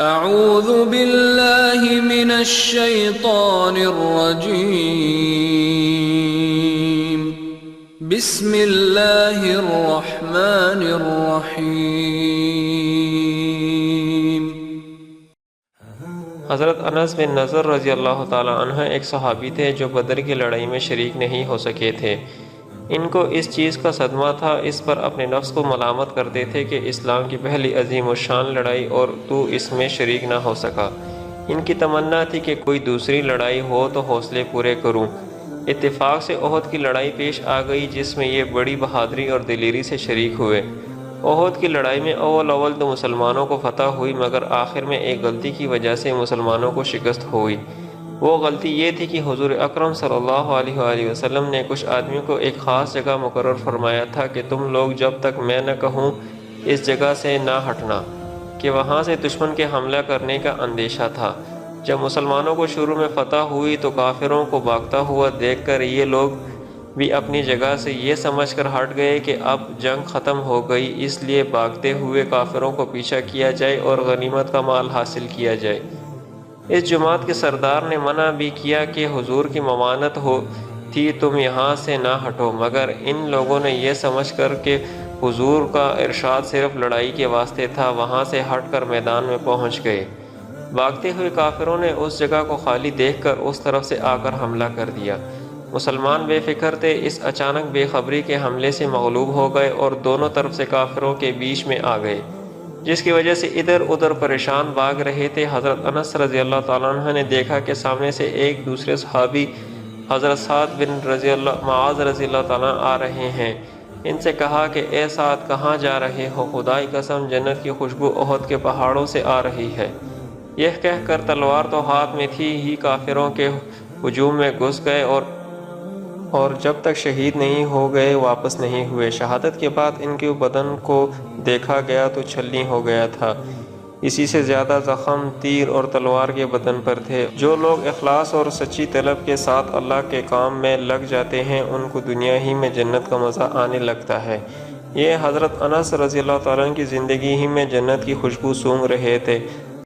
اعوذ باللہ من الشیطان الرجیم بسم اللہ الرحمن الرحیم۔ حضرت انس بن نضر رضی اللہ تعالی عنہ ایک صحابی تھے جو بدر کی لڑائی میں شریک نہیں ہو سکے تھے۔ ان کو اس چیز کا صدمہ تھا، اس پر اپنے نفس کو ملامت کرتے تھے کہ اسلام کی پہلی عظیم الشان لڑائی اور تو اس میں شریک نہ ہو سکا۔ ان کی تمنا تھی کہ کوئی دوسری لڑائی ہو تو حوصلے پورے کروں۔ اتفاق سے احد کی لڑائی پیش آ گئی جس میں یہ بڑی بہادری اور دلیری سے شریک ہوئے۔ احد کی لڑائی میں اول تو مسلمانوں کو فتح ہوئی، مگر آخر میں ایک غلطی کی وجہ سے مسلمانوں کو شکست ہوئی۔ وہ غلطی یہ تھی کہ حضور اکرم صلی اللہ علیہ وآلہ وسلم نے کچھ آدمیوں کو ایک خاص جگہ مقرر فرمایا تھا کہ تم لوگ جب تک میں نہ کہوں اس جگہ سے نہ ہٹنا، کہ وہاں سے دشمن کے حملہ کرنے کا اندیشہ تھا۔ جب مسلمانوں کو شروع میں فتح ہوئی تو کافروں کو بھاگتا ہوا دیکھ کر یہ لوگ بھی اپنی جگہ سے یہ سمجھ کر ہٹ گئے کہ اب جنگ ختم ہو گئی، اس لیے بھاگتے ہوئے کافروں کو پیچھا کیا جائے اور غنیمت کا مال حاصل کیا جائے۔ اس جماعت کے سردار نے منع بھی کیا کہ حضور کی ممانت ہو تھی تم یہاں سے نہ ہٹو، مگر ان لوگوں نے یہ سمجھ کر کہ حضور کا ارشاد صرف لڑائی کے واسطے تھا وہاں سے ہٹ کر میدان میں پہنچ گئے۔ بھاگتے ہوئے کافروں نے اس جگہ کو خالی دیکھ کر اس طرف سے آ کر حملہ کر دیا۔ مسلمان بے فکر تھے، اس اچانک بے خبری کے حملے سے مغلوب ہو گئے اور دونوں طرف سے کافروں کے بیچ میں آ گئے، جس کی وجہ سے ادھر ادھر پریشان بھاگ رہے تھے۔ حضرت انس رضی اللہ تعالیٰ عنہ نے دیکھا کہ سامنے سے ایک دوسرے صحابی حضرت سعد بن معاذ رضی اللہ تعالیٰ آ رہے ہیں۔ ان سے کہا کہ اے سعد کہاں جا رہے ہو؟ خدا کی قسم جنت کی خوشبو احد کے پہاڑوں سے آ رہی ہے۔ یہ کہہ کر تلوار تو ہاتھ میں تھی ہی کافروں کے ہجوم میں گھس گئے اور جب تک شہید نہیں ہو گئے واپس نہیں ہوئے۔ شہادت کے بعد ان کے بدن کو دیکھا گیا تو چھلنی ہو گیا تھا، اسی سے زیادہ زخم تیر اور تلوار کے بدن پر تھے۔ جو لوگ اخلاص اور سچی طلب کے ساتھ اللہ کے کام میں لگ جاتے ہیں ان کو دنیا ہی میں جنت کا مزہ آنے لگتا ہے۔ یہ حضرت انس رضی اللہ تعالیٰ عنہ کی زندگی ہی میں جنت کی خوشبو سونگھ رہے تھے۔